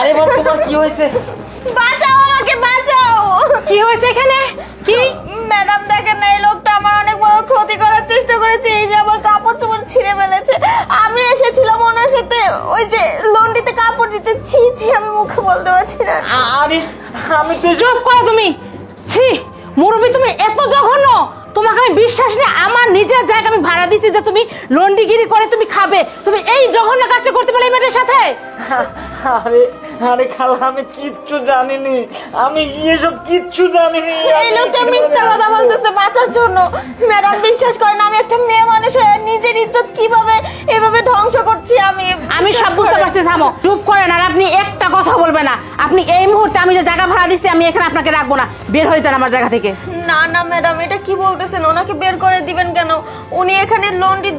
আরে বোন তোমার কি হয়েছে? বাঁচাও আমাকে, বাঁচাও। কি হয়েছে এখানে? কি ম্যাডাম দেখেন না, এই লোকটা আমার অনেক বড় ক্ষতি করার চেষ্টা করেছে। এই যে আমার কাপড় চোপড় ছিঁড়ে ফেলেছে। আমি এসেছিলাম ওনার সাথে ওই যে লন্ড্রিতে কাপড় দিতে। ছি ছি, আমি মুখে বলতে পারছি না। আরে আমি তো চুপ করো তুমি। ছি মুরব্বি, তুমি এত জঘন্য! তোমাকে আমি বিশ্বাস নেই। আমার নিজের জায়গা আমি ভাড়া দিছি যে তুমি লন্ডিগিরি করে তুমি খাবে, তুমি এই জঘন্য কাজটা করতে পারলে এই মেয়েটার সাথে? আরে আরে খালা, আমি কিচ্ছু জানিনি, আমি এসব কিচ্ছু জানিনি। এই লোকটা মিথ্যা কথা বলতেছে বাঁচার জন্য। ম্যাডাম বিশ্বাস করেন, আমি একটা মেয়ে মানুষ হয়ে নিজের ইজ্জত কিভাবে এভাবে ধ্বংস করছি আমি সব বুঝতে পারছি। থামো, চুপ করেন। আর আপনি একটা কথা বলবেন না। আপনি এই মুহূর্তে, আমি যে জায়গা ভাড়া দিচ্ছি আমি এখানে আপনাকে রাখবো না। বের হয়ে যান আমার জায়গা থেকে। না না ম্যাডাম, এটা কি বলতেছেন? ওনাকে বের করে দিবেন কেন? উনি এখানে লন্ড্রি